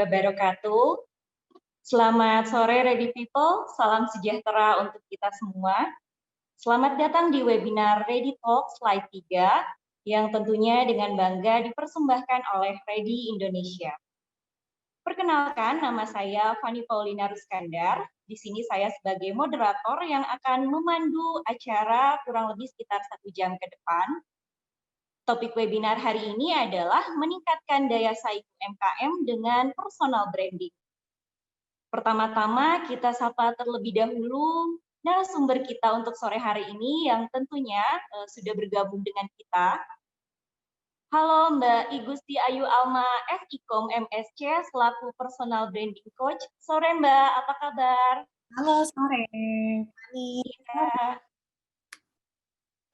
wabarakatuh. Selamat sore Ready People, salam sejahtera untuk kita semua. Selamat datang di webinar Ready Talk Slide 3 yang tentunya dengan bangga dipersembahkan oleh Ready Indonesia. Perkenalkan, nama saya Fani Paulina Ruskandar. Di sini saya sebagai moderator yang akan memandu acara kurang lebih sekitar 1 jam ke depan. Topik webinar hari ini adalah meningkatkan daya saing UMKM dengan personal branding. Pertama-tama kita sapa terlebih dahulu narasumber kita untuk sore hari ini yang tentunya sudah bergabung dengan kita. Halo Mbak Igusti Ayu Alma FIKOM MSC selaku personal branding coach. Sore Mbak, apa kabar? Halo sore, Fani. Ya.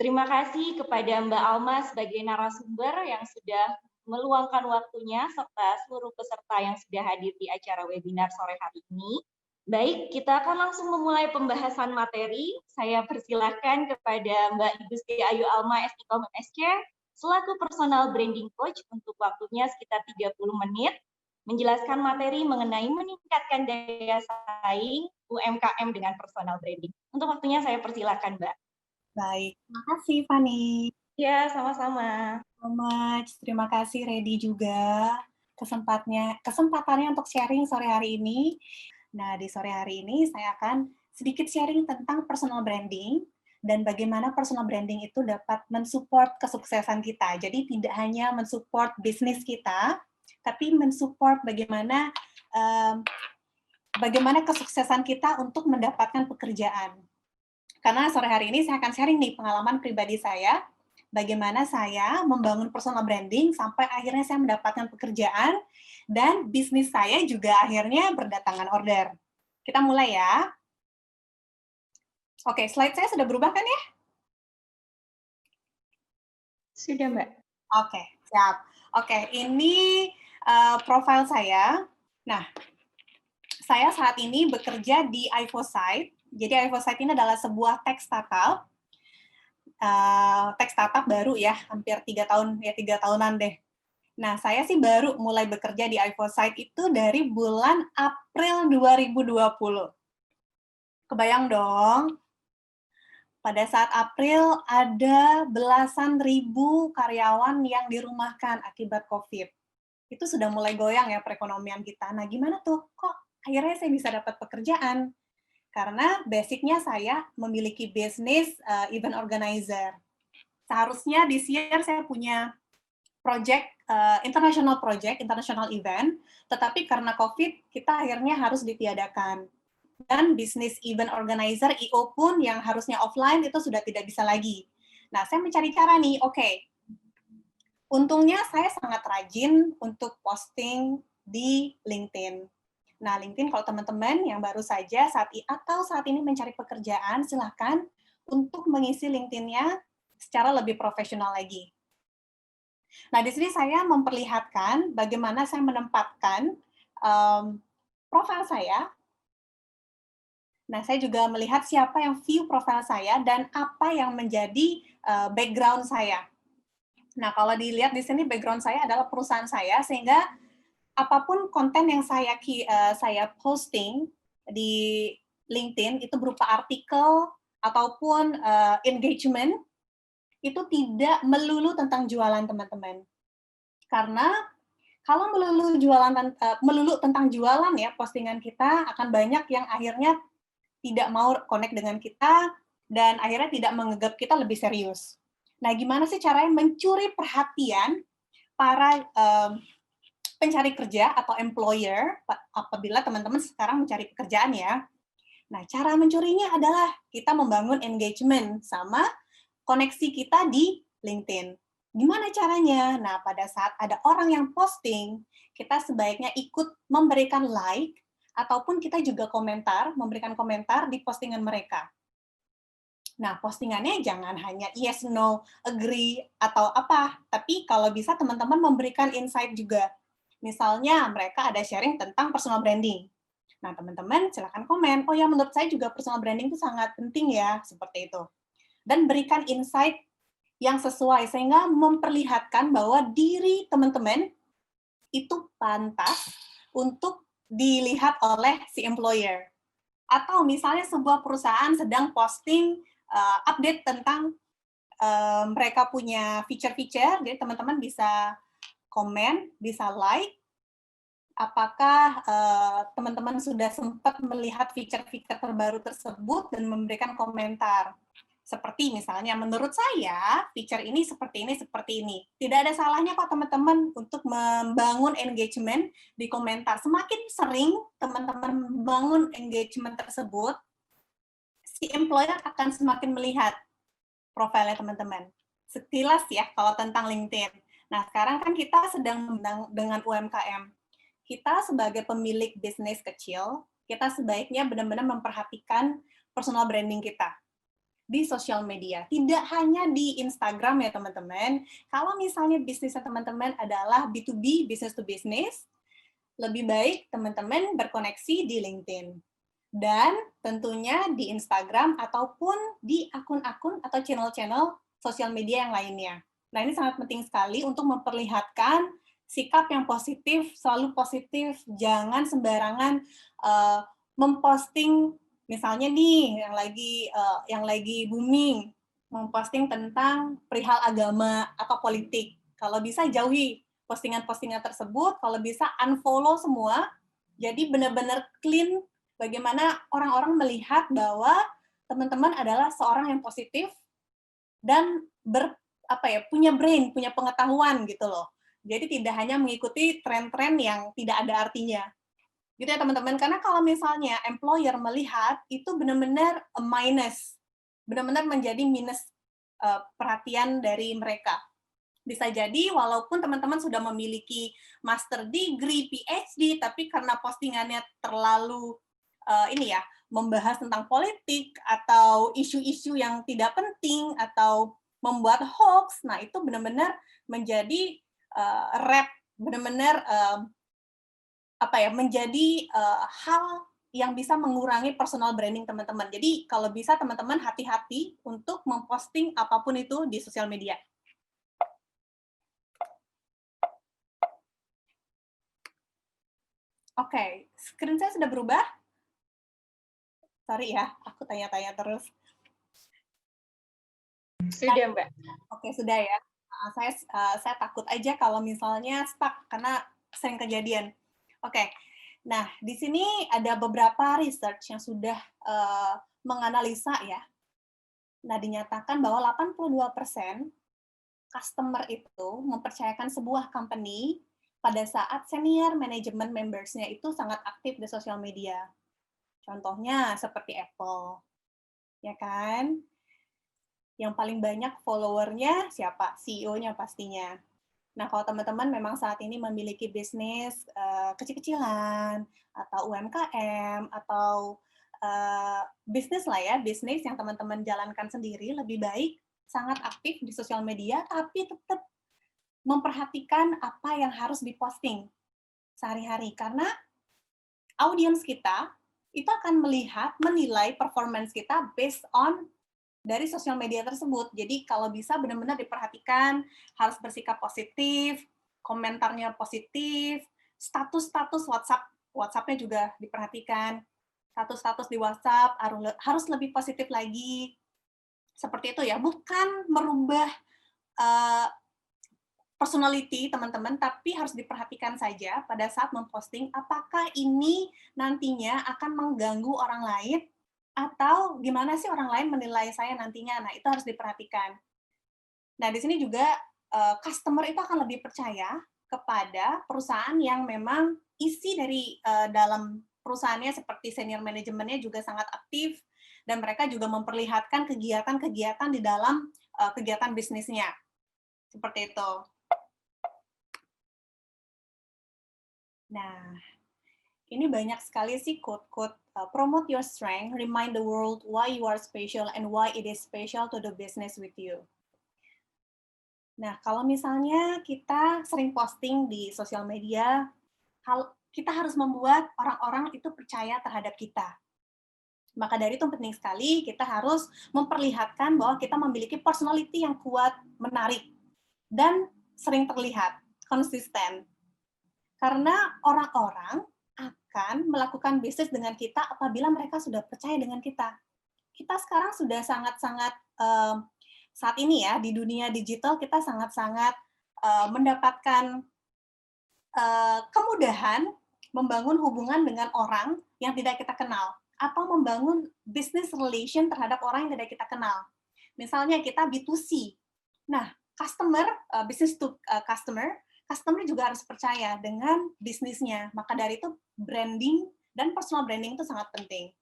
Terima kasih kepada Mbak Alma sebagai narasumber yang sudah meluangkan waktunya serta seluruh peserta yang sudah hadir di acara webinar sore hari ini. Baik, kita akan langsung memulai pembahasan materi. Saya persilahkan kepada Mbak Igusti Ayu Alma FIKOM MSC selaku personal branding coach untuk waktunya sekitar 30 menit menjelaskan materi mengenai meningkatkan daya saing UMKM dengan personal branding. Untuk waktunya saya persilahkan Mbak. Baik, terima kasih Fani. Ya, sama-sama. Terima kasih Ready juga kesempatannya untuk sharing sore hari ini. Nah, di sore hari ini saya akan sedikit sharing tentang personal branding dan bagaimana personal branding itu dapat mensupport kesuksesan kita. Jadi tidak hanya mensupport bisnis kita, tapi mensupport bagaimana kesuksesan kita untuk mendapatkan pekerjaan. Karena sore hari ini saya akan sharing nih pengalaman pribadi saya, bagaimana saya membangun personal branding sampai akhirnya saya mendapatkan pekerjaan, dan bisnis saya juga akhirnya berdatangan order. Kita mulai ya. Oke, slide saya sudah berubah kan ya? Sudah, Mbak. Oke, siap. Oke, ini profil saya. Nah, saya saat ini bekerja di Ivosite. Jadi Ivosite ini adalah sebuah tech startup. Tech startup baru ya, hampir 3 tahun, ya 3 tahunan deh. Nah, saya sih baru mulai bekerja di Ivosite itu dari bulan April 2020. Kebayang dong, pada saat April ada belasan ribu karyawan yang dirumahkan akibat COVID. Itu sudah mulai goyang ya perekonomian kita. Nah, gimana tuh? Kok akhirnya saya bisa dapat pekerjaan? Karena basicnya saya memiliki bisnis event organizer. Seharusnya this year saya punya international event, tetapi karena COVID, kita akhirnya harus ditiadakan. Dan bisnis event organizer, I.O. pun yang harusnya offline itu sudah tidak bisa lagi. Nah, saya mencari cara nih, oke. Untungnya saya sangat rajin untuk posting di LinkedIn. Nah, LinkedIn kalau teman-teman yang baru saja saat ini mencari pekerjaan, silahkan untuk mengisi LinkedIn-nya secara lebih profesional lagi. Nah, di sini saya memperlihatkan bagaimana saya menempatkan profil saya. Nah, saya juga melihat siapa yang view profil saya dan apa yang menjadi background saya. Nah, kalau dilihat di sini background saya adalah perusahaan saya, sehingga apapun konten yang saya posting di LinkedIn itu berupa artikel ataupun engagement, itu tidak melulu tentang jualan teman-teman. Karena kalau melulu tentang jualan ya, postingan kita akan banyak yang akhirnya tidak mau connect dengan kita dan akhirnya tidak menganggap kita lebih serius. Nah, gimana sih caranya mencuri perhatian para pencari kerja atau employer apabila teman-teman sekarang mencari pekerjaan ya. Nah, cara mencurinya adalah kita membangun engagement sama koneksi kita di LinkedIn. Gimana caranya? Nah, pada saat ada orang yang posting, kita sebaiknya ikut memberikan like, ataupun kita juga memberikan komentar di postingan mereka. Nah, postingannya jangan hanya yes, no, agree, atau apa, tapi kalau bisa teman-teman memberikan insight juga. Misalnya mereka ada sharing tentang personal branding. Nah, teman-teman silakan komen, oh ya menurut saya juga personal branding itu sangat penting ya, seperti itu. Dan berikan insight yang sesuai, sehingga memperlihatkan bahwa diri teman-teman itu pantas untuk dilihat oleh si employer. Atau misalnya sebuah perusahaan sedang posting update tentang mereka punya feature-feature, jadi teman-teman bisa komen, bisa like, apakah teman-teman sudah sempat melihat fitur-fitur terbaru tersebut dan memberikan komentar. Seperti misalnya, menurut saya, fitur ini seperti ini, seperti ini. Tidak ada salahnya kok teman-teman untuk membangun engagement di komentar. Semakin sering teman-teman membangun engagement tersebut, si employer akan semakin melihat profilnya teman-teman. Sekilas ya, kalau tentang LinkedIn. Nah, sekarang kan kita sedang dengan UMKM. Kita sebagai pemilik bisnis kecil, kita sebaiknya benar-benar memperhatikan personal branding kita di sosial media. Tidak hanya di Instagram ya teman-teman. Kalau misalnya bisnisnya teman-teman adalah B2B, business to business, lebih baik teman-teman berkoneksi di LinkedIn. Dan tentunya di Instagram ataupun di akun-akun atau channel-channel sosial media yang lainnya. Nah, ini sangat penting sekali untuk memperlihatkan sikap yang positif, selalu positif, jangan sembarangan memposting misalnya nih yang lagi booming, memposting tentang perihal agama atau politik. Kalau bisa jauhi postingan-postingan tersebut, kalau bisa unfollow semua. Jadi benar-benar clean bagaimana orang-orang melihat bahwa teman-teman adalah seorang yang positif dan punya brain, punya pengetahuan gitu loh. Jadi tidak hanya mengikuti tren-tren yang tidak ada artinya. Gitu ya teman-teman, karena kalau misalnya employer melihat itu benar-benar a minus, benar-benar menjadi minus perhatian dari mereka. Bisa jadi walaupun teman-teman sudah memiliki master degree, PhD, tapi karena postingannya terlalu membahas tentang politik atau isu-isu yang tidak penting atau membuat hoax, nah itu benar-benar menjadi benar-benar menjadi hal yang bisa mengurangi personal branding teman-teman. Jadi kalau bisa teman-teman hati-hati untuk memposting apapun itu di sosial media. Oke, screen saya sudah berubah. Sorry ya, aku tanya-tanya terus. Sudah, Mbak. Oke, sudah ya. Saya takut aja kalau misalnya stuck, karena sering kejadian. Oke, nah di sini ada beberapa research yang sudah menganalisa ya. Nah, dinyatakan bahwa 82% customer itu mempercayakan sebuah company pada saat senior manajemen members-nya itu sangat aktif di sosial media. Contohnya seperti Apple, ya kan? Yang paling banyak follower-nya siapa? CEO-nya pastinya. Nah, kalau teman-teman memang saat ini memiliki bisnis kecil-kecilan, atau UMKM, atau bisnis lah ya, bisnis yang teman-teman jalankan sendiri, lebih baik sangat aktif di sosial media, tapi tetap memperhatikan apa yang harus diposting sehari-hari. Karena audiens kita itu akan menilai performance kita based on dari sosial media tersebut. Jadi kalau bisa benar-benar diperhatikan, harus bersikap positif, komentarnya positif, status-status WhatsApp-nya juga diperhatikan. Status-status di WhatsApp harus lebih positif lagi. Seperti itu ya, bukan merubah personality teman-teman, tapi harus diperhatikan saja pada saat memposting apakah ini nantinya akan mengganggu orang lain atau gimana sih orang lain menilai saya nantinya. Nah, itu harus diperhatikan. Nah, di sini juga customer itu akan lebih percaya kepada perusahaan yang memang isi dari dalam perusahaannya seperti senior manajemennya juga sangat aktif dan mereka juga memperlihatkan kegiatan-kegiatan di dalam kegiatan bisnisnya. Seperti itu. Nah, ini banyak sekali sih quote-quote, promote your strength, remind the world why you are special and why it is special to do business with you. Nah, kalau misalnya kita sering posting di sosial media, kita harus membuat orang-orang itu percaya terhadap kita. Maka dari itu penting sekali kita harus memperlihatkan bahwa kita memiliki personality yang kuat, menarik, dan sering terlihat, konsisten. Karena orang-orang akan melakukan bisnis dengan kita apabila mereka sudah percaya dengan kita. Kita sekarang sudah sangat-sangat, saat ini ya, di dunia digital kita sangat-sangat, mendapatkan, kemudahan membangun hubungan dengan orang yang tidak kita kenal, atau membangun business relation terhadap orang yang tidak kita kenal. Misalnya kita B2C. Nah, customer, business to customer, customer juga harus percaya dengan bisnisnya. Maka dari itu branding dan personal branding itu sangat penting.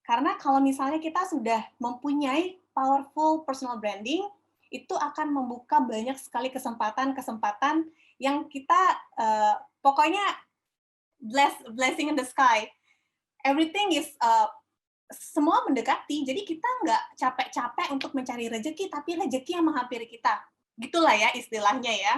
Karena kalau misalnya kita sudah mempunyai powerful personal branding, itu akan membuka banyak sekali kesempatan-kesempatan yang kita pokoknya blessing in the sky. Everything is semua mendekati, jadi kita nggak capek-capek untuk mencari rezeki, tapi rezeki yang menghampiri kita. Gitulah ya istilahnya ya.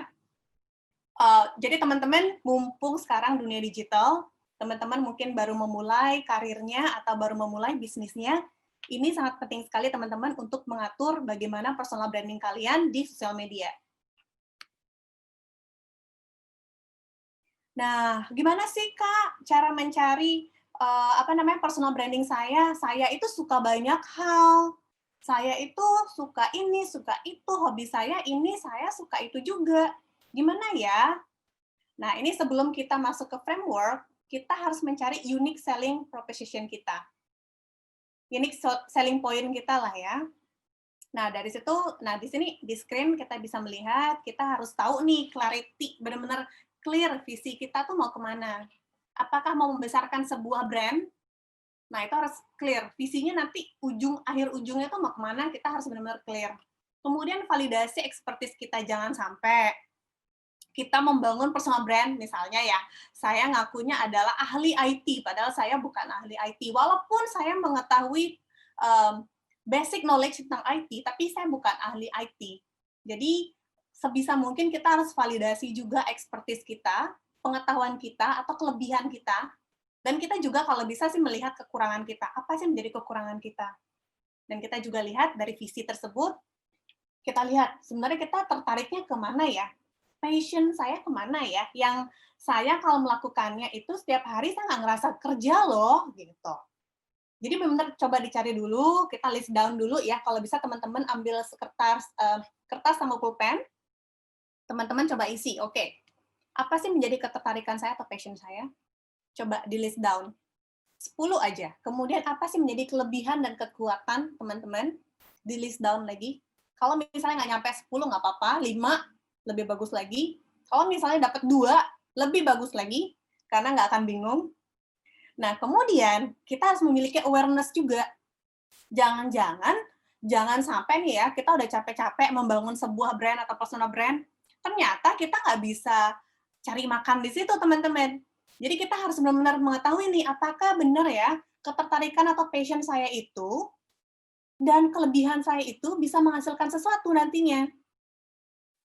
Jadi teman-teman, mumpung sekarang dunia digital, teman-teman mungkin baru memulai karirnya atau baru memulai bisnisnya, ini sangat penting sekali teman-teman untuk mengatur bagaimana personal branding kalian di sosial media. Nah, gimana sih Kak cara mencari personal branding saya? Saya itu suka banyak hal. Saya itu suka ini, suka itu, hobi saya ini, saya suka itu juga. Gimana ya? Nah, ini sebelum kita masuk ke framework, kita harus mencari unique selling proposition kita. Unique selling point kita lah ya. Nah, dari situ, nah di sini di screen kita bisa melihat, kita harus tahu nih clarity, benar-benar clear visi kita tuh mau kemana. Apakah mau membesarkan sebuah brand? Nah, itu harus clear. Visinya nanti akhir ujungnya tuh mau kemana, kita harus benar-benar clear. Kemudian validasi expertise kita, jangan sampai kita membangun personal brand, misalnya ya, saya ngakunya adalah ahli IT, padahal saya bukan ahli IT. Walaupun saya mengetahui basic knowledge tentang IT, tapi saya bukan ahli IT. Jadi, sebisa mungkin kita harus validasi juga expertise kita, pengetahuan kita, atau kelebihan kita, dan kita juga kalau bisa sih melihat kekurangan kita. Apa sih menjadi kekurangan kita? Dan kita juga lihat dari visi tersebut, kita lihat sebenarnya kita tertariknya kemana ya? Passion saya kemana ya? Yang saya kalau melakukannya itu setiap hari saya nggak ngerasa kerja loh, gitu. Jadi benar-benar coba dicari dulu, kita list down dulu ya. Kalau bisa teman-teman ambil kertas sama pulpen, teman-teman coba isi. Oke, apa sih menjadi ketertarikan saya atau passion saya? Coba di list down. 10 aja. Kemudian apa sih menjadi kelebihan dan kekuatan teman-teman? Di list down lagi. Kalau misalnya nggak nyampe 10, nggak apa-apa. 5, lebih bagus lagi. Kalau misalnya dapat 2, lebih bagus lagi. Karena nggak akan bingung. Nah, kemudian kita harus memiliki awareness juga. Jangan sampai nih ya, kita udah capek-capek membangun sebuah brand atau personal brand, ternyata kita nggak bisa cari makan di situ, teman-teman. Jadi kita harus benar-benar mengetahui nih, apakah benar ya, ketertarikan atau passion saya itu, dan kelebihan saya itu bisa menghasilkan sesuatu nantinya.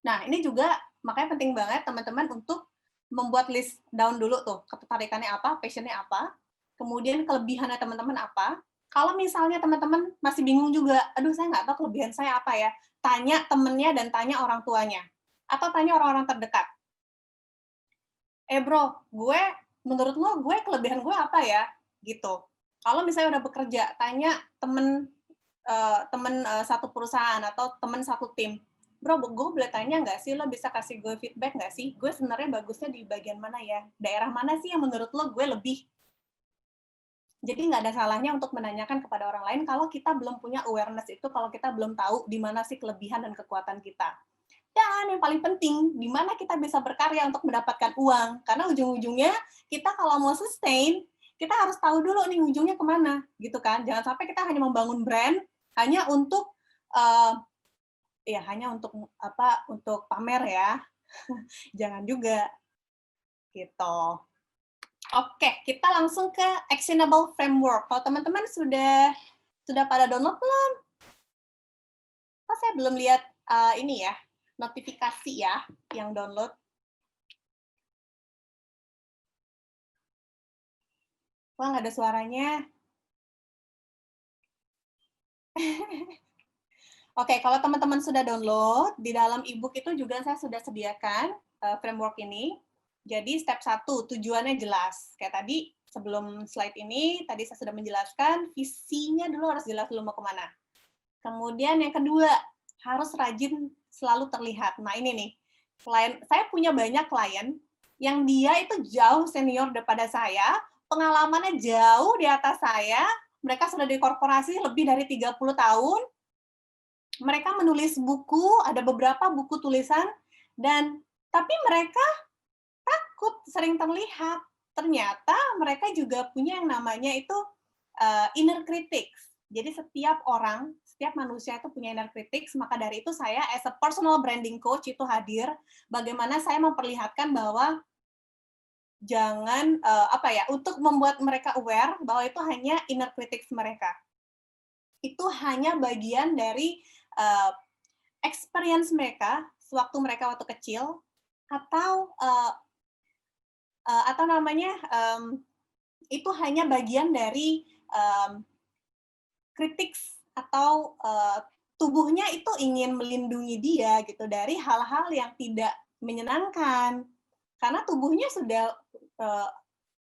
Nah, ini juga makanya penting banget teman-teman untuk membuat list down dulu tuh, ketertarikannya apa, passion-nya apa, kemudian kelebihannya teman-teman apa. Kalau misalnya teman-teman masih bingung juga, aduh saya nggak tahu kelebihan saya apa ya, tanya temennya dan tanya orang tuanya. Atau tanya orang-orang terdekat. Bro, menurut lo gue kelebihan gue apa ya? Gitu. Kalau misalnya udah bekerja, tanya temen satu perusahaan atau temen satu tim. Bro, gue boleh tanya nggak sih, lo bisa kasih gue feedback nggak sih? Gue sebenarnya bagusnya di bagian mana ya? Daerah mana sih yang menurut lo gue lebih? Jadi nggak ada salahnya untuk menanyakan kepada orang lain kalau kita belum punya awareness itu, kalau kita belum tahu di mana sih kelebihan dan kekuatan kita. Dan yang paling penting, di mana kita bisa berkarya untuk mendapatkan uang. Karena ujung-ujungnya, kita kalau mau sustain, kita harus tahu dulu nih ujungnya kemana, gitu kan. Jangan sampai kita hanya membangun brand, hanya untuk, untuk pamer ya. Jangan juga, gitu. Oke, kita langsung ke actionable framework. Kalau teman-teman sudah pada download belum? Oh, saya belum lihat ini ya, notifikasi ya yang download. Wah, nggak ada suaranya. Oke, kalau teman-teman sudah download, di dalam e-book itu juga saya sudah sediakan framework ini. Jadi step 1, tujuannya jelas. Kayak tadi, sebelum slide ini, tadi saya sudah menjelaskan, visinya dulu harus jelas dulu mau kemana. Kemudian yang kedua, harus rajin selalu terlihat. Nah ini nih, saya punya banyak klien yang dia itu jauh senior daripada saya, pengalamannya jauh di atas saya, mereka sudah di korporasi lebih dari 30 tahun, mereka menulis buku, ada beberapa buku tulisan, dan tapi mereka takut sering terlihat. Ternyata mereka juga punya yang namanya itu inner critics. Jadi setiap orang, setiap manusia itu punya inner critics, maka dari itu saya as a personal branding coach itu hadir, bagaimana saya memperlihatkan bahwa jangan, untuk membuat mereka aware bahwa itu hanya inner critics mereka. Itu hanya bagian dari uh, experience mereka sewaktu mereka waktu kecil, atau itu hanya bagian dari kritik, atau tubuhnya itu ingin melindungi dia gitu dari hal-hal yang tidak menyenangkan, karena tubuhnya sudah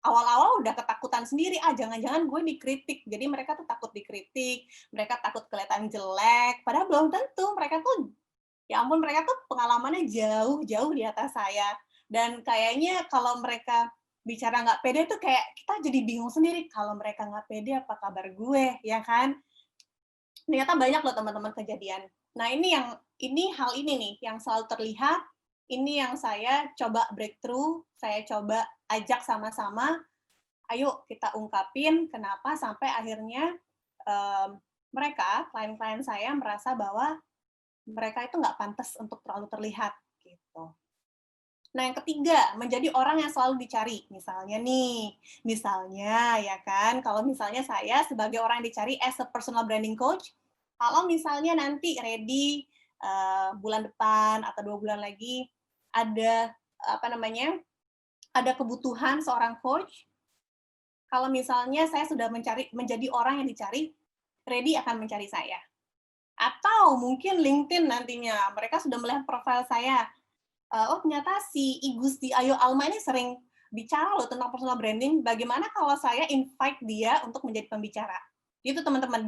awal-awal udah ketakutan sendiri, jangan-jangan gue dikritik, jadi mereka tuh takut dikritik, mereka takut kelihatan jelek, padahal belum tentu, mereka tuh, ya ampun, mereka tuh pengalamannya jauh-jauh di atas saya. Dan kayaknya kalau mereka bicara nggak pede tuh kayak kita jadi bingung sendiri, kalau mereka nggak pede apa kabar gue, ya kan? Ternyata banyak loh teman-teman kejadian. Nah hal ini nih yang selalu terlihat, ini yang saya coba breakthrough, saya coba ajak sama-sama, ayo kita ungkapin kenapa sampai akhirnya klien-klien saya merasa bahwa mereka itu nggak pantas untuk terlalu terlihat gitu. Nah, yang ketiga, menjadi orang yang selalu dicari. Misalnya ya kan, kalau misalnya saya sebagai orang yang dicari as a personal branding coach, kalau misalnya nanti ready bulan depan atau 2 bulan lagi ada ada kebutuhan seorang coach, kalau misalnya saya sudah menjadi orang yang dicari, ready akan mencari saya. Atau mungkin LinkedIn nantinya, mereka sudah melihat profil saya, oh ternyata si Igusti Ayu Alma ini sering bicara loh tentang personal branding, bagaimana kalau saya invite dia untuk menjadi pembicara. Itu teman-teman,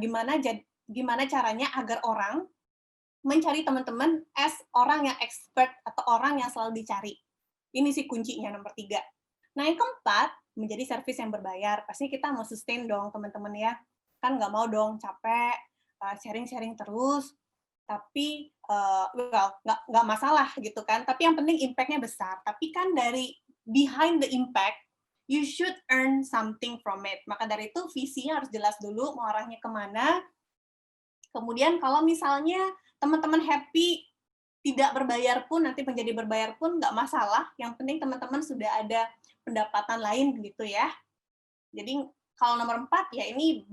gimana caranya agar orang mencari teman-teman as orang yang expert atau orang yang selalu dicari. Ini sih kuncinya nomor 3. Nah yang keempat, menjadi service yang berbayar. Pasti kita mau sustain dong teman-teman ya. Kan nggak mau dong capek, sharing-sharing terus, tapi nggak masalah gitu kan. Tapi yang penting impact-nya besar. Tapi kan dari behind the impact, you should earn something from it. Maka dari itu visinya harus jelas dulu mau arahnya kemana. Kemudian kalau misalnya teman-teman happy tidak berbayar pun, nanti menjadi berbayar pun nggak masalah. Yang penting teman-teman sudah ada pendapatan lain gitu ya. Jadi kalau nomor 4 ya ini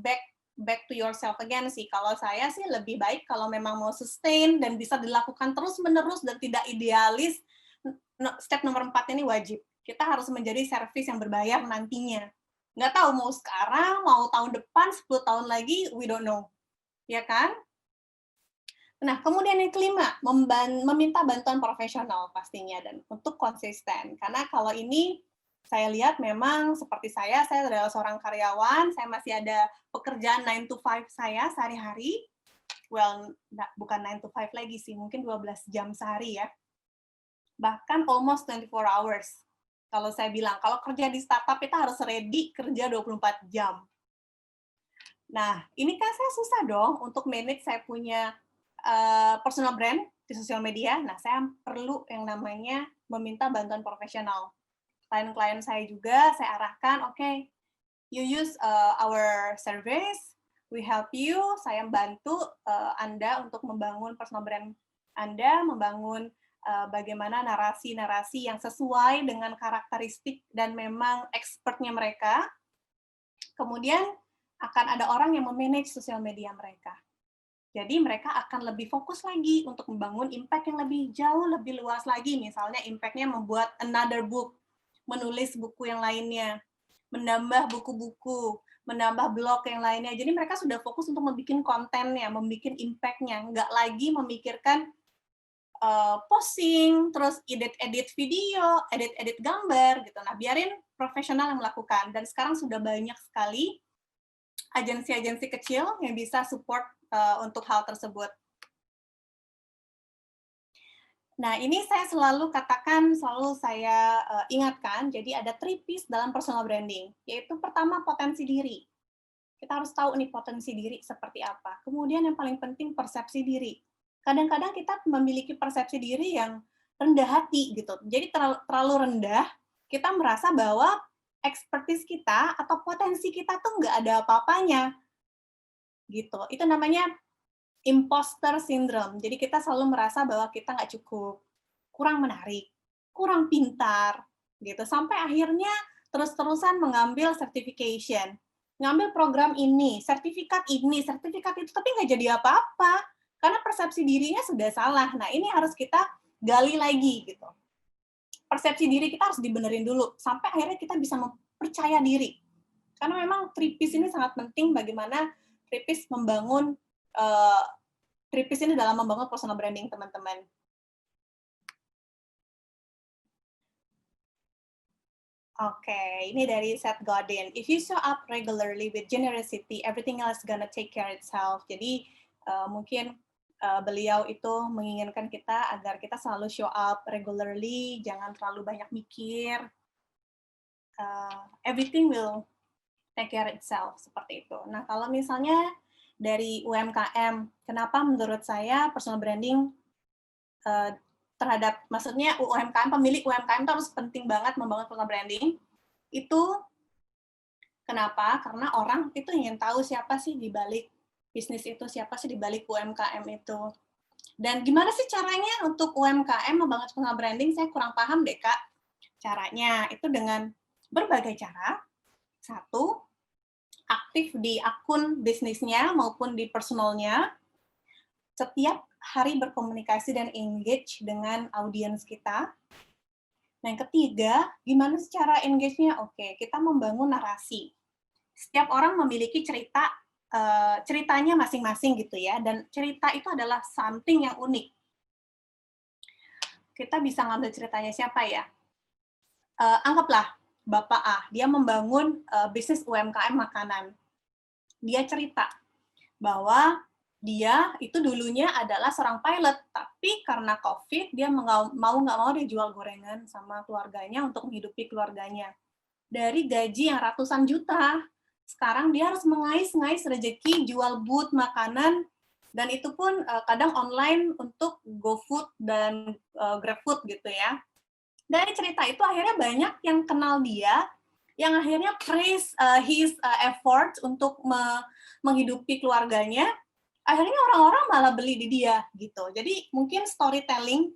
back to yourself again sih. Kalau saya sih lebih baik kalau memang mau sustain dan bisa dilakukan terus-menerus dan tidak idealis, step nomor 4 ini wajib. Kita harus menjadi service yang berbayar nantinya. Nggak tahu mau sekarang, mau tahun depan, 10 tahun lagi, we don't know. Ya kan? Nah, kemudian yang kelima, meminta bantuan profesional pastinya dan untuk konsisten. Karena kalau ini saya lihat memang seperti saya adalah seorang karyawan, saya masih ada pekerjaan 9 to 5 saya sehari-hari. Well, bukan 9 to 5 lagi sih, mungkin 12 jam sehari ya. Bahkan almost 24 hours. Kalau saya bilang, kalau kerja di startup kita harus ready kerja 24 jam. Nah, ini kan saya susah dong untuk manage saya punya personal brand di sosial media. Nah, saya perlu yang namanya meminta bantuan profesional. Klien-klien saya juga saya arahkan, okay, you use our service, we help you, saya bantu Anda untuk membangun personal brand Anda, membangun bagaimana narasi-narasi yang sesuai dengan karakteristik dan memang expertnya mereka. Kemudian akan ada orang yang memanage sosial media mereka. Jadi mereka akan lebih fokus lagi untuk membangun impact yang lebih jauh, lebih luas lagi. Misalnya impact-nya membuat another book, menulis buku yang lainnya. menambah buku-buku, menambah blog yang lainnya. Jadi mereka sudah fokus untuk membuat kontennya, membuat impact-nya, nggak lagi memikirkan posting, terus edit-edit video, edit-edit gambar gitu. Nah, biarin profesional yang melakukan. Dan sekarang sudah banyak sekali agensi-agensi kecil yang bisa support untuk hal tersebut. Nah, ini saya selalu katakan, selalu saya ingatkan, jadi ada 3Ps dalam personal branding, yaitu pertama potensi diri. Kita harus tahu nih potensi diri seperti apa. Kemudian yang paling penting persepsi diri. Kadang-kadang kita memiliki persepsi diri yang rendah hati gitu. Jadi terlalu rendah, kita merasa bahwa expertise kita atau potensi kita tuh nggak ada apa-apanya gitu. Itu namanya imposter syndrome. Jadi kita selalu merasa bahwa kita nggak cukup, kurang menarik, kurang pintar, gitu. Sampai akhirnya terus-terusan mengambil certification, ngambil program ini, sertifikat itu, tapi nggak jadi apa-apa. Karena persepsi dirinya sudah salah. Nah, ini harus kita gali lagi, gitu. Persepsi diri kita harus dibenerin dulu, sampai akhirnya kita bisa percaya diri. Karena memang 3Ps ini sangat penting bagaimana 3Ps membangun 3Ps ini dalam membangun personal branding teman-teman. Oke, ini dari Seth Godin. If you show up regularly with generosity, everything else gonna take care itself. Jadi mungkin beliau itu menginginkan kita agar kita selalu show up regularly, jangan terlalu banyak mikir. Everything will take care itself, seperti itu. Nah, kalau misalnya dari UMKM, kenapa menurut saya personal branding terhadap, maksudnya UMKM, pemilik UMKM itu harus penting banget membangun personal branding. Itu kenapa? Karena orang itu ingin tahu siapa sih di balik bisnis itu, siapa sih di balik UMKM itu. Dan gimana sih caranya untuk UMKM membangun personal branding? Saya kurang paham deh, Kak. Caranya itu dengan berbagai cara. Satu, aktif di akun bisnisnya maupun di personalnya. Setiap hari berkomunikasi dan engage dengan audiens kita. Nah, yang ketiga, gimana secara engage-nya? Oke, kita membangun narasi. Setiap orang memiliki ceritanya masing-masing gitu ya, dan cerita itu adalah something yang unik. Kita bisa ngambil ceritanya siapa ya? Anggaplah Bapak A, dia membangun bisnis UMKM makanan. Dia cerita bahwa dia itu dulunya adalah seorang pilot, tapi karena COVID, dia mau nggak mau dia jual gorengan sama keluarganya untuk menghidupi keluarganya. Dari gaji yang ratusan juta, sekarang dia harus mengais-ngais rezeki, jual booth makanan, dan itu pun kadang online untuk GoFood dan GrabFood gitu ya. Dari cerita itu akhirnya banyak yang kenal dia, yang akhirnya praise his effort untuk menghidupi keluarganya. Akhirnya orang-orang malah beli di dia gitu. Jadi mungkin storytelling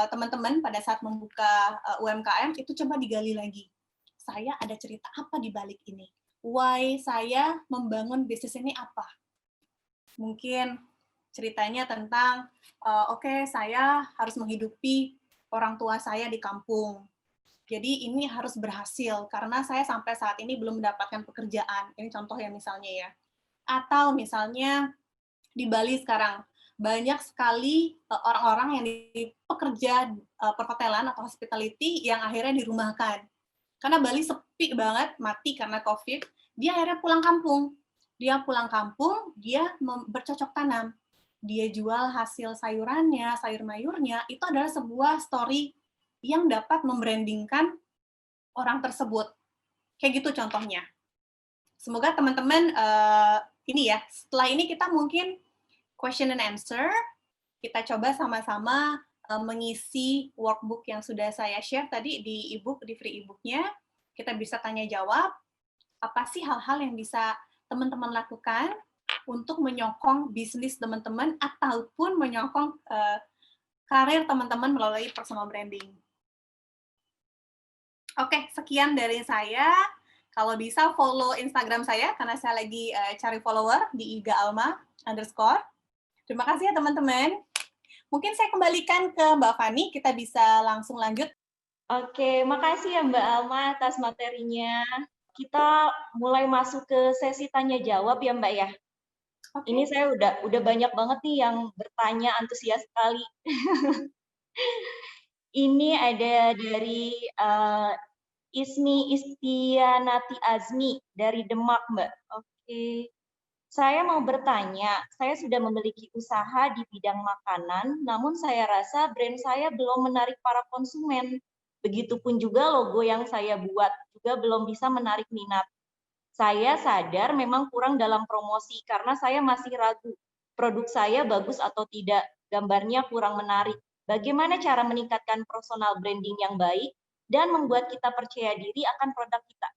teman-teman pada saat membuka UMKM itu coba digali lagi. Saya ada cerita apa di balik ini? Why saya membangun bisnis ini apa? Mungkin ceritanya tentang oke, saya harus menghidupi orang tua saya di kampung. Jadi ini harus berhasil karena saya sampai saat ini belum mendapatkan pekerjaan. Ini contoh ya misalnya ya. Atau misalnya di Bali sekarang banyak sekali orang-orang yang di pekerja perhotelan atau hospitality yang akhirnya dirumahkan. Karena Bali sepi banget, mati karena COVID, dia akhirnya pulang kampung. Dia pulang kampung, dia bercocok tanam. Dia jual hasil sayurannya, sayur mayurnya, itu adalah sebuah story yang dapat membrandingkan orang tersebut. Kayak gitu contohnya. Semoga teman-teman ini ya, setelah ini kita mungkin question and answer, kita coba sama-sama mengisi workbook yang sudah saya share tadi di ebook, di free ebooknya. Kita bisa tanya jawab, apa sih hal-hal yang bisa teman-teman lakukan untuk menyokong bisnis teman-teman ataupun menyokong karir teman-teman melalui personal branding. Oke, sekian dari saya. Kalau bisa follow Instagram saya, karena saya lagi cari follower di @iga_alma_. Terima kasih ya teman-teman. Mungkin saya kembalikan ke Mbak Fani, kita bisa langsung lanjut. Oke, makasih ya Mbak Alma atas materinya. Kita mulai masuk ke sesi tanya jawab ya Mbak ya. Oke. Ini saya udah banyak banget nih yang bertanya antusias sekali. Ini ada dari Ismi Istianati Azmi dari Demak, Mbak. Oke. Saya mau bertanya, saya sudah memiliki usaha di bidang makanan, namun saya rasa brand saya belum menarik para konsumen. Begitupun juga logo yang saya buat juga belum bisa menarik minat. Saya sadar memang kurang dalam promosi karena saya masih ragu produk saya bagus atau tidak, gambarnya kurang menarik. Bagaimana cara meningkatkan personal branding yang baik dan membuat kita percaya diri akan produk kita?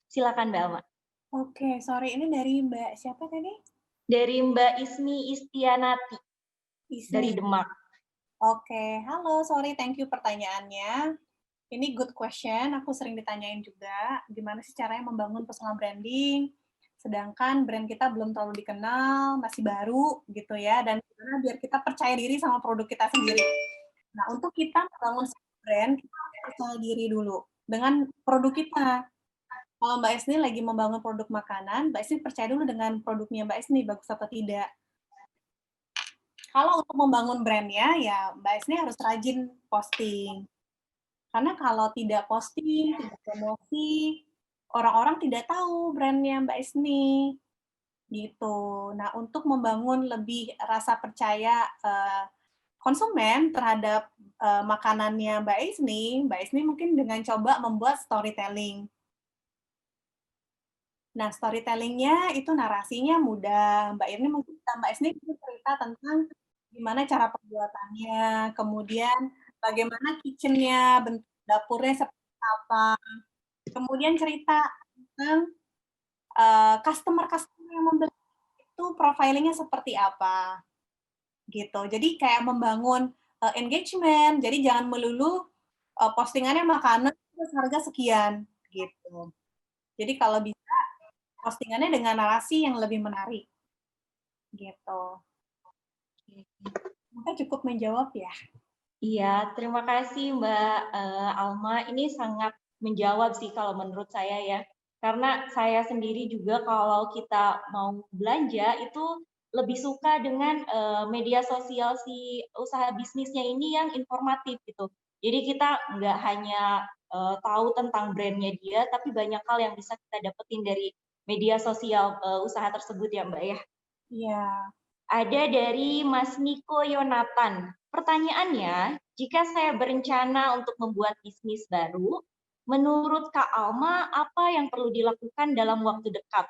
Silakan Mbak Alma. Oke, sorry, ini dari Mbak siapa tadi? Dari Mbak Ismi Istianati dari Ismi. Demak. Oke, halo, sorry, thank you pertanyaannya. Ini good question, aku sering ditanyain juga, gimana sih caranya membangun personal branding, sedangkan brand kita belum terlalu dikenal, masih baru gitu ya, dan gimana biar kita percaya diri sama produk kita sendiri. Nah, untuk kita membangun brand, kita harus percaya diri dulu dengan produk kita. Kalau Mbak Esni lagi membangun produk makanan, Mbak Esni percaya dulu dengan produknya Mbak Esni, bagus atau tidak. Kalau untuk membangun brand-nya, ya Mbak Esni harus rajin posting. Karena kalau tidak posting, tidak promosi, orang-orang tidak tahu brand-nya Mbak Esni. Gitu. Nah, untuk membangun lebih rasa percaya konsumen terhadap makanannya Mbak Esni mungkin dengan coba membuat storytelling. Nah, storytelling-nya itu narasinya mudah. Mbak Esni cerita tentang gimana cara pembuatannya, kemudian bagaimana kitchen-nya, bentuk dapurnya seperti apa, kemudian cerita tentang customer-customer yang membeli itu profilingnya seperti apa, gitu. Jadi kayak membangun engagement, jadi jangan melulu postingannya makanan terus harga sekian, gitu. Jadi kalau bisa postingannya dengan narasi yang lebih menarik, gitu. Mungkin cukup menjawab ya. Iya, terima kasih Mbak Alma. Ini sangat menjawab sih kalau menurut saya ya. Karena saya sendiri juga kalau kita mau belanja itu lebih suka dengan media sosial si usaha bisnisnya ini yang informatif gitu. Jadi kita nggak hanya tahu tentang brandnya dia, tapi banyak hal yang bisa kita dapetin dari media sosial usaha tersebut ya Mbak ya. Iya. Ada dari Mas Niko Yonatan. Pertanyaannya, jika saya berencana untuk membuat bisnis baru, menurut Kak Alma, apa yang perlu dilakukan dalam waktu dekat?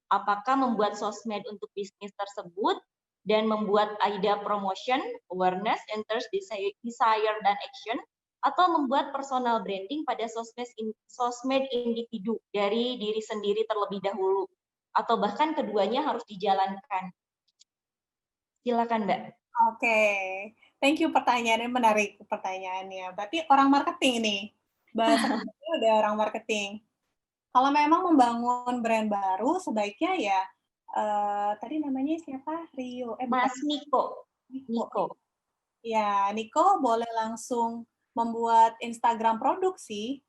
Apakah membuat sosmed untuk bisnis tersebut dan membuat AIDA promotion, awareness, interest, desire, dan action, atau membuat personal branding pada sosmed individu dari diri sendiri terlebih dahulu? Atau bahkan keduanya harus dijalankan? Silakan, Mbak. Oke. Thank you pertanyaannya, menarik pertanyaannya. Berarti orang marketing nih. Bahasanya udah orang marketing. Kalau memang membangun brand baru, sebaiknya ya, tadi namanya siapa? Rio, bukan, Mas Niko. Niko. Niko. Ya, Niko boleh langsung membuat Instagram produk sih.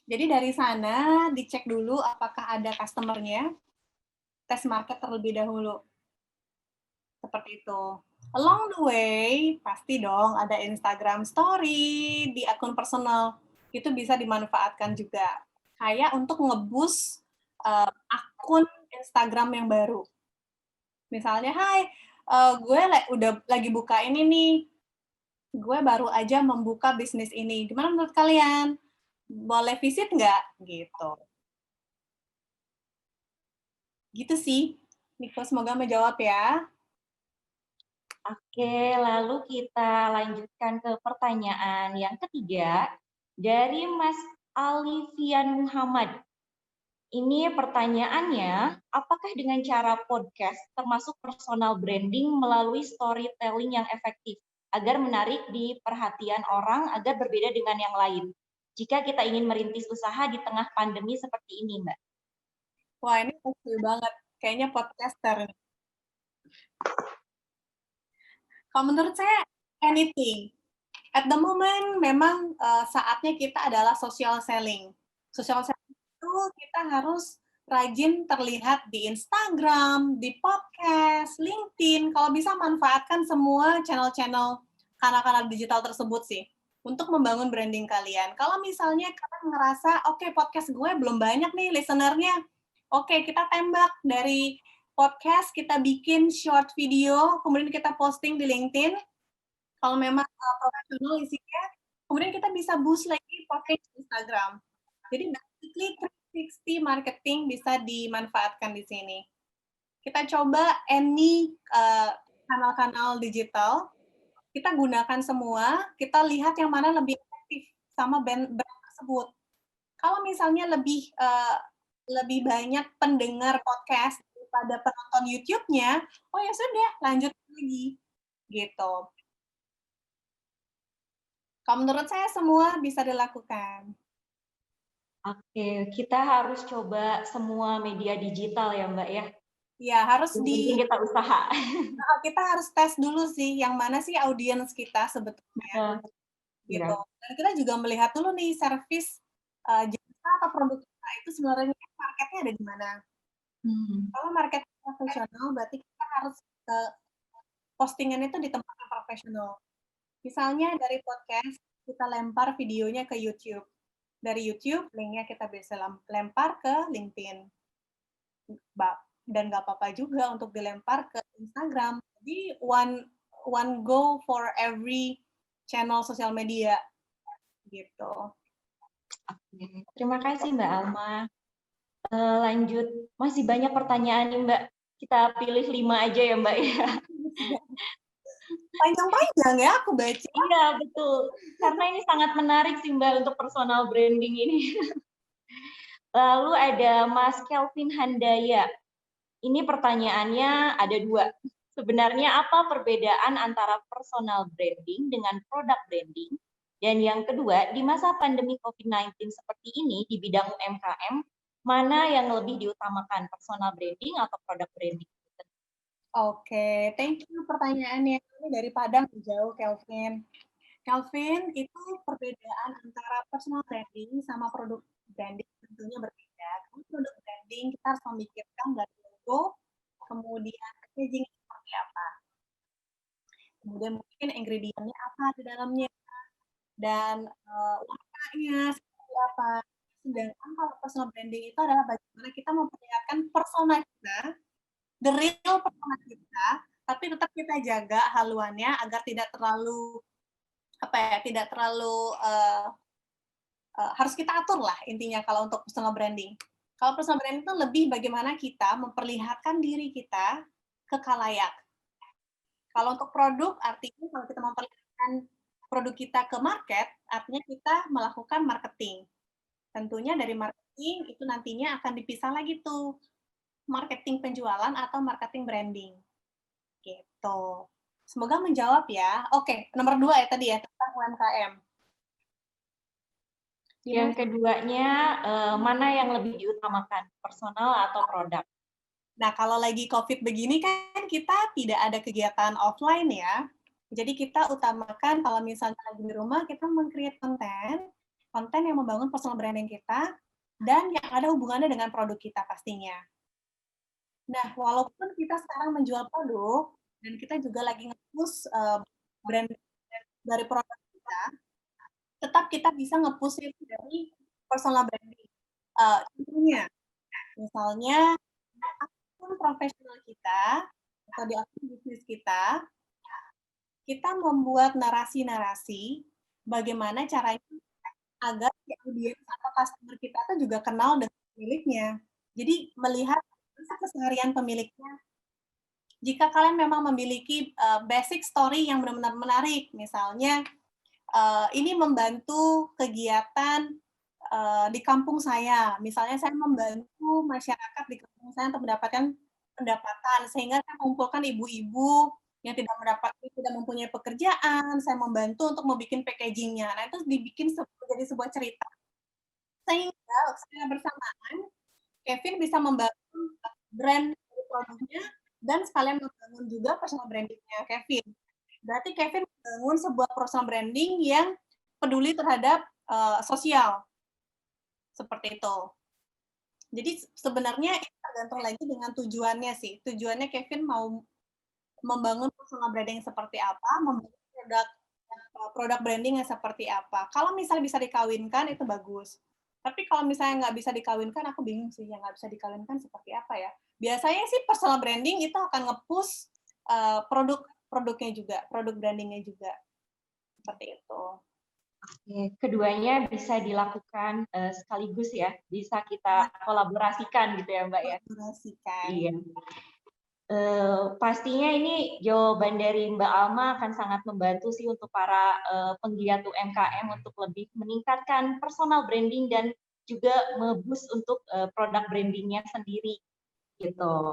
Jadi dari sana dicek dulu apakah ada customer-nya, tes market terlebih dahulu. Seperti itu. Along the way, pasti dong ada Instagram story di akun personal. Itu bisa dimanfaatkan juga. Kayak untuk nge-boost akun Instagram yang baru. Misalnya, hai, gue udah lagi buka ini nih. Gue baru aja membuka bisnis ini. Gimana menurut kalian? Boleh visit nggak? Gitu. Gitu sih. Niko, semoga menjawab ya. Oke, lalu kita lanjutkan ke pertanyaan yang ketiga dari Mas Alifian Muhammad. Ini pertanyaannya, apakah dengan cara podcast termasuk personal branding melalui storytelling yang efektif agar menarik di perhatian orang agar berbeda dengan yang lain? Jika kita ingin merintis usaha di tengah pandemi seperti ini, Mbak. Wah, ini pasti banget. Kayaknya podcaster. Kalau menurut saya, anything. At the moment, memang saatnya kita adalah social selling. Social selling itu kita harus rajin terlihat di Instagram, di podcast, LinkedIn. Kalau bisa manfaatkan semua channel-channel kanal-kanal digital tersebut sih untuk membangun branding kalian. Kalau misalnya kalian ngerasa, oke, podcast gue belum banyak nih listenernya, oke, kita tembak dari podcast, kita bikin short video, kemudian kita posting di LinkedIn. Kalau memang profesional isinya, kemudian kita bisa boost lagi posting di Instagram. Jadi basically 360 marketing bisa dimanfaatkan di sini. Kita coba any kanal-kanal digital, kita gunakan semua, kita lihat yang mana lebih efektif sama brand tersebut. Kalau misalnya lebih banyak pendengar podcast daripada penonton YouTube-nya, oh ya sudah, lanjut lagi gitu. Kalau menurut saya semua bisa dilakukan. Oke, kita harus coba semua media digital ya Mbak ya. Ya, harus Yang penting kita usaha. kita harus tes dulu sih yang mana sih audiens kita sebetulnya gitu. Dan kita juga melihat dulu nih service jasa atau produk kita itu sebenarnya marketnya ada di mana. Kalau market profesional berarti kita harus postingan itu di tempat yang profesional. Misalnya dari podcast kita lempar videonya ke YouTube. Dari YouTube linknya kita bisa lempar ke LinkedIn. Dan nggak apa-apa juga untuk dilempar ke Instagram. Jadi one go for every channel sosial media gitu. Terima kasih Mbak Alma. Lanjut, masih banyak pertanyaan nih Mbak. Kita pilih 5 aja ya Mbak ya. Panjang-panjang ya aku baca. Iya betul, karena ini sangat menarik sih Mbak untuk personal branding ini. Lalu ada Mas Kelvin Handaya. Ini pertanyaannya ada 2. Sebenarnya apa perbedaan antara personal branding dengan product branding? Dan yang kedua, di masa pandemi COVID-19 seperti ini di bidang UMKM, mana yang lebih diutamakan, personal branding atau product branding? Oke, thank you pertanyaannya. Ini dari Padang jauh, Kelvin. Kelvin, itu perbedaan antara personal branding sama produk branding tentunya berbeda. Kalau produk branding kita harus memikirkan dari logo, kemudian packaging seperti apa. Kemudian mungkin ingredient-nya apa di dalamnya, dan warnanya seperti apa. Sedangkan kalau personal branding itu adalah bagaimana kita memperlihatkan persona kita, the real persona kita, tapi tetap kita jaga haluannya agar tidak terlalu tidak terlalu harus kita atur lah intinya kalau untuk personal branding. Kalau personal branding itu lebih bagaimana kita memperlihatkan diri kita ke khalayak. Kalau untuk produk, artinya kalau kita memperlihatkan produk kita ke market, artinya kita melakukan marketing. Tentunya dari marketing itu nantinya akan dipisah lagi tuh, marketing penjualan atau marketing branding. Gitu. Semoga menjawab ya. Oke, nomor 2 ya tadi ya, tentang UMKM. Yang keduanya, mana yang lebih diutamakan, personal atau produk? Nah, kalau lagi COVID begini kan kita tidak ada kegiatan offline ya. Jadi kita utamakan kalau misalnya lagi di rumah, kita meng-create konten yang membangun personal branding kita, dan yang ada hubungannya dengan produk kita pastinya. Nah, walaupun kita sekarang menjual produk, dan kita juga lagi nge-push brand dari produk kita, tetap kita bisa nge-push itu dari personal branding. Contohnya, misalnya, akun profesional kita, atau di akun bisnis kita membuat narasi-narasi bagaimana caranya agar si audiens atau customer kita tuh juga kenal dengan pemiliknya. Jadi melihat keseharian pemiliknya. Jika kalian memang memiliki basic story yang benar-benar menarik, misalnya ini membantu kegiatan di kampung saya, misalnya saya membantu masyarakat di kampung saya untuk mendapatkan pendapatan, sehingga saya mengumpulkan ibu-ibu yang tidak mempunyai pekerjaan, saya membantu untuk membuat packaging-nya. Nah, itu dibikin menjadi sebuah cerita. Sehingga secara bersamaan, Kevin bisa membangun brand produknya dan sekalian membangun juga personal branding-nya Kevin. Berarti Kevin membangun sebuah personal branding yang peduli terhadap sosial, seperti itu. Jadi sebenarnya itu tergantung lagi dengan tujuannya sih. Tujuannya Kevin mau membangun personal branding seperti apa, membangun produk branding yang seperti apa. Kalau misalnya bisa dikawinkan itu bagus. Tapi kalau misalnya nggak bisa dikawinkan, aku bingung sih yang nggak bisa dikawinkan seperti apa ya. Biasanya sih personal branding itu akan nge-push produknya juga, produk brandingnya juga. Seperti itu. Oke, keduanya bisa dilakukan sekaligus ya, bisa kita kolaborasikan gitu ya Mbak ya. Kolaborasikan. Iya. Pastinya ini jawaban dari Mbak Alma akan sangat membantu sih untuk para penggiat UMKM untuk lebih meningkatkan personal branding dan juga nge-boost untuk produk brandingnya sendiri gitu.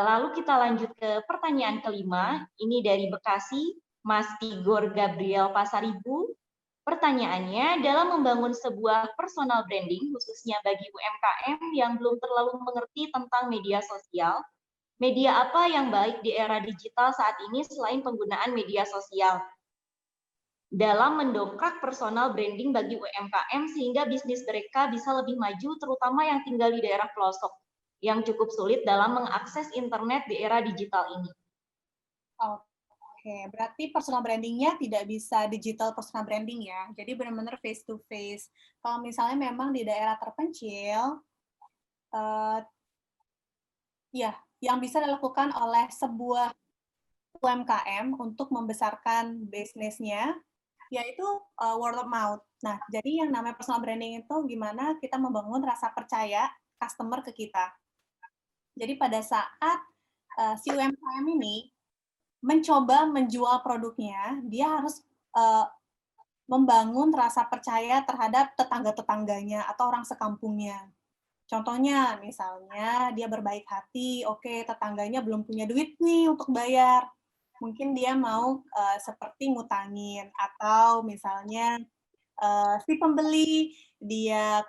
Lalu kita lanjut ke pertanyaan kelima, ini dari Bekasi, Mas Tigor Gabriel Pasaribu. Pertanyaannya, dalam membangun sebuah personal branding, khususnya bagi UMKM yang belum terlalu mengerti tentang media sosial, media apa yang baik di era digital saat ini selain penggunaan media sosial? Dalam mendongkrak personal branding bagi UMKM sehingga bisnis mereka bisa lebih maju, terutama yang tinggal di daerah pelosok, yang cukup sulit dalam mengakses internet di era digital ini. Oke, berarti personal branding-nya tidak bisa digital personal branding ya. Jadi benar-benar face to face. Kalau misalnya memang di daerah terpencil, ya, yang bisa dilakukan oleh sebuah UMKM untuk membesarkan bisnisnya, yaitu word of mouth. Nah, jadi yang namanya personal branding itu gimana kita membangun rasa percaya customer ke kita. Jadi pada saat si UMKM ini mencoba menjual produknya, dia harus membangun rasa percaya terhadap tetangga-tetangganya atau orang sekampungnya. Contohnya, misalnya dia berbaik hati, oke, tetangganya belum punya duit nih untuk bayar. Mungkin dia mau seperti ngutangin, atau misalnya si pembeli dia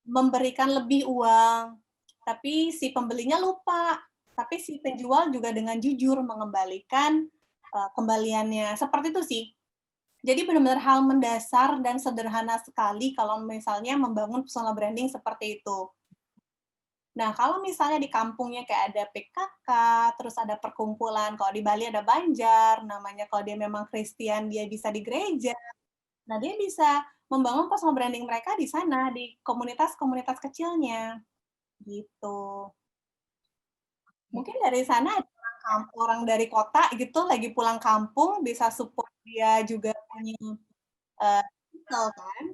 memberikan lebih uang, tapi si pembelinya lupa, tapi si penjual juga dengan jujur mengembalikan kembaliannya. Seperti itu sih. Jadi benar-benar hal mendasar dan sederhana sekali kalau misalnya membangun personal branding seperti itu. Nah, kalau misalnya di kampungnya kayak ada PKK, terus ada perkumpulan, kalau di Bali ada Banjar, namanya kalau dia memang Kristen, dia bisa di gereja. Nah, dia bisa membangun personal branding mereka di sana, di komunitas-komunitas kecilnya. Gitu. Mungkin dari sana ada orang dari kota gitu, lagi pulang kampung, bisa support dia juga punya kan.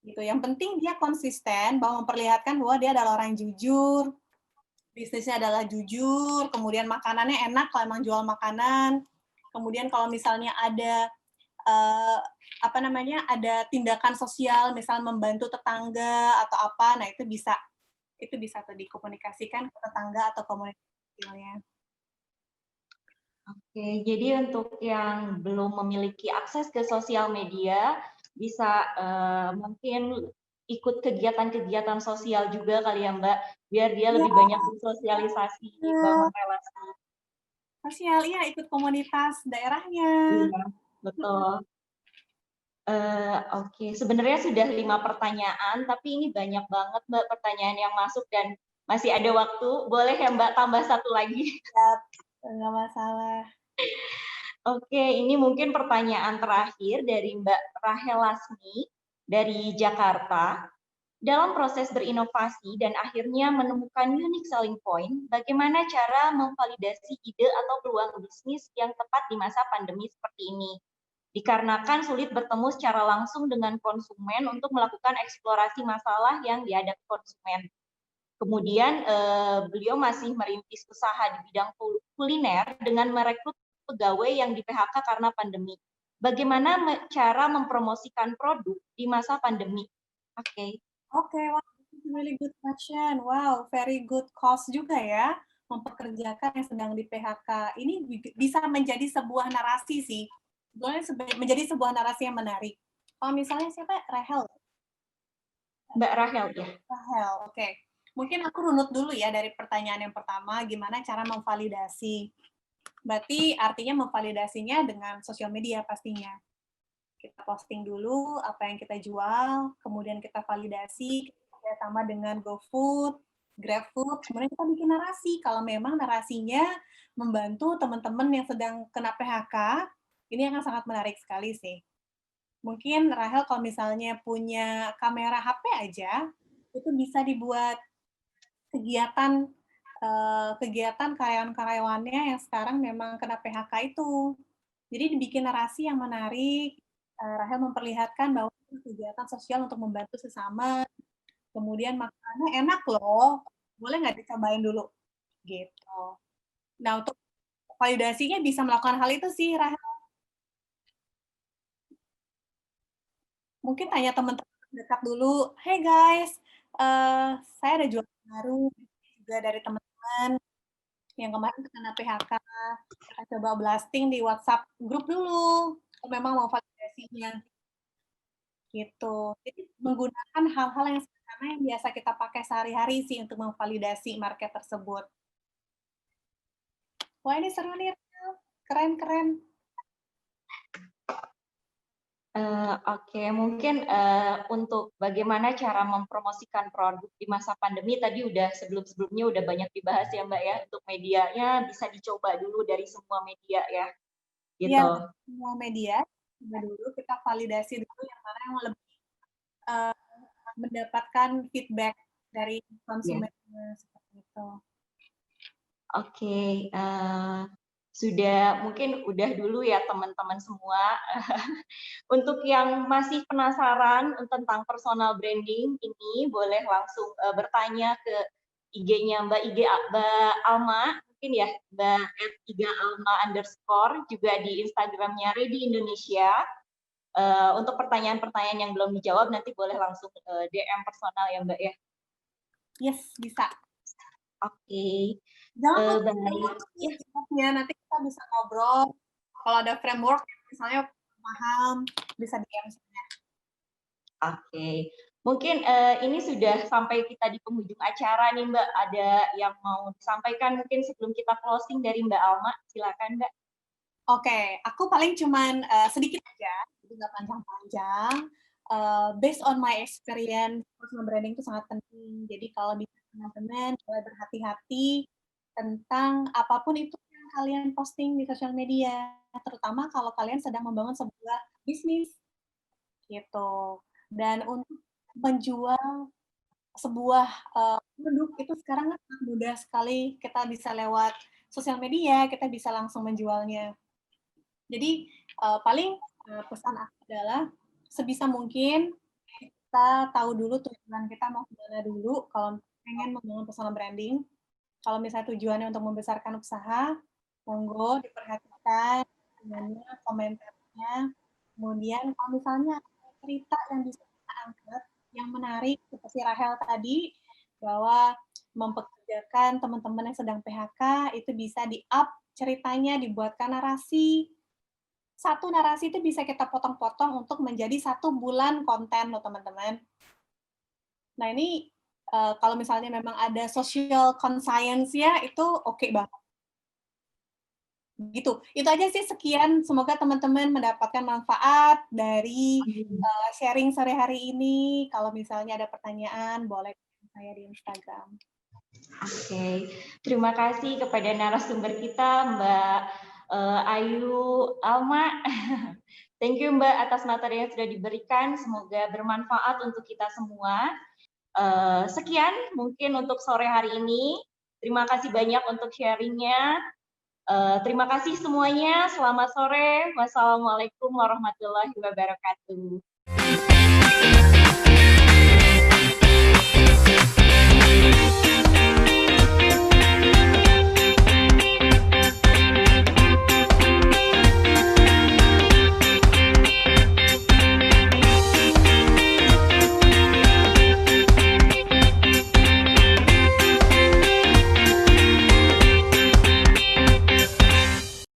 Gitu. Yang penting dia konsisten bahwa memperlihatkan bahwa dia adalah orang yang jujur, bisnisnya adalah jujur, kemudian makanannya enak kalau emang jual makanan, kemudian kalau misalnya ada ada tindakan sosial, misal membantu tetangga atau apa, nah itu bisa tuh dikomunikasikan ke tetangga atau komunitas kecilnya. Oke, jadi untuk yang belum memiliki akses ke sosial media, bisa mungkin ikut kegiatan-kegiatan sosial juga kali ya Mbak, biar dia lebih banyak bersosialisasi, bangun relasi. Sosial, iya, ikut komunitas daerahnya. Iya, betul. Oke, sebenarnya sudah 5 pertanyaan, tapi ini banyak banget Mbak pertanyaan yang masuk dan masih ada waktu. Boleh ya Mbak tambah satu lagi? Siap, nggak masalah. Oke, ini mungkin pertanyaan terakhir dari Mbak Rahel Lasmi dari Jakarta. Dalam proses berinovasi dan akhirnya menemukan unique selling point, bagaimana cara memvalidasi ide atau peluang bisnis yang tepat di masa pandemi seperti ini? Dikarenakan sulit bertemu secara langsung dengan konsumen untuk melakukan eksplorasi masalah yang dihadapi konsumen. Kemudian beliau masih merintis usaha di bidang kuliner dengan merekrut pegawai yang di PHK karena pandemi. Bagaimana cara mempromosikan produk di masa pandemi? Oke. Oke, wow, really good question. Wow, very good cause juga ya, mempekerjakan yang sedang di PHK. Ini bisa menjadi sebuah narasi sih. Sebenarnya menjadi sebuah narasi yang menarik. Kalau misalnya siapa? Rahel. Mbak Rahel ya. Rahel, oke. Mungkin aku runut dulu ya dari pertanyaan yang pertama, gimana cara memvalidasi. Berarti artinya memvalidasinya dengan sosial media pastinya. Kita posting dulu apa yang kita jual, kemudian kita validasi, kita sama dengan GoFood, GrabFood, kemudian kita bikin narasi. Kalau memang narasinya membantu teman-teman yang sedang kena PHK, ini akan sangat menarik sekali sih. Mungkin Rahel kalau misalnya punya kamera HP aja, itu bisa dibuat kegiatan kegiatan karyawan-karyawannya yang sekarang memang kena PHK itu. Jadi dibikin narasi yang menarik, Rahel memperlihatkan bahwa itu kegiatan sosial untuk membantu sesama, kemudian makanannya enak loh, boleh nggak dicobain dulu? Gitu. Nah, untuk validasinya bisa melakukan hal itu sih, Rahel. Mungkin tanya teman-teman dekat dulu, "Hey guys, saya ada jualan baru," juga dari teman-teman yang kemarin kena PHK, kita coba blasting di WhatsApp grup dulu, kalau memang mau validasinya, gitu. Jadi menggunakan hal-hal yang sederhana yang biasa kita pakai sehari-hari sih untuk memvalidasi market tersebut. Wah ini seru nih, keren-keren. Oke, mungkin untuk bagaimana cara mempromosikan produk di masa pandemi tadi udah sebelum-sebelumnya udah banyak dibahas ya Mbak ya, untuk medianya bisa dicoba dulu dari semua media ya, Iya, gitu. semua media, coba dulu kita validasi dulu yang mana yang lebih mendapatkan feedback dari Ya. konsumennya, seperti itu. Oke, sudah mungkin udah dulu ya teman-teman semua. Untuk yang masih penasaran tentang personal branding ini, boleh langsung bertanya ke IG-nya Mbak Alma, mungkin ya Mbak @iga_alma_ juga di Instagramnya Ready Indonesia. Untuk pertanyaan-pertanyaan yang belum dijawab nanti boleh langsung DM personal ya Mbak ya. Yes, bisa. Oke, Jangan lupa baik. ya, nanti kita bisa ngobrol. Kalau ada framework, misalnya paham, bisa DM saya. Oke, mungkin ini sudah sampai kita di penghujung acara nih Mbak. Ada yang mau disampaikan mungkin sebelum kita closing dari Mbak Alma? Silakan Mbak. Oke, aku paling cuman sedikit aja, jadi nggak panjang-panjang. Based on my experience, personal branding itu sangat penting. Jadi kalau bisa teman-teman mulai berhati-hati tentang apapun itu yang kalian posting di sosial media, terutama kalau kalian sedang membangun sebuah bisnis, gitu. Dan untuk menjual sebuah produk itu sekarang kan sangat mudah sekali, kita bisa lewat sosial media, kita bisa langsung menjualnya. Jadi paling pesan aku adalah sebisa mungkin kita tahu dulu tujuan kita mau kemana dulu kalau pengen membangun personal branding. Kalau misalnya tujuannya untuk membesarkan usaha, monggo diperhatikan dengan komentarnya. Kemudian kalau misalnya ada cerita yang bisa kita angkat, yang menarik seperti Rahel tadi, bahwa mempekerjakan teman-teman yang sedang PHK, itu bisa di-up ceritanya, dibuatkan narasi. Satu narasi itu bisa kita potong-potong untuk menjadi 1 bulan konten loh teman-teman. Nah ini kalau misalnya memang ada social conscience ya itu oke banget. Gitu. Itu aja sih, sekian. Semoga teman-teman mendapatkan manfaat dari sharing sore hari ini. Kalau misalnya ada pertanyaan, boleh DM saya di Instagram. Oke, terima kasih kepada narasumber kita Mbak Ayu Alma. Thank you Mbak atas materi yang sudah diberikan. Semoga bermanfaat untuk kita semua. Sekian mungkin untuk sore hari ini. Terima kasih banyak untuk sharingnya. Terima kasih semuanya. Selamat sore. Wassalamualaikum warahmatullahi wabarakatuh.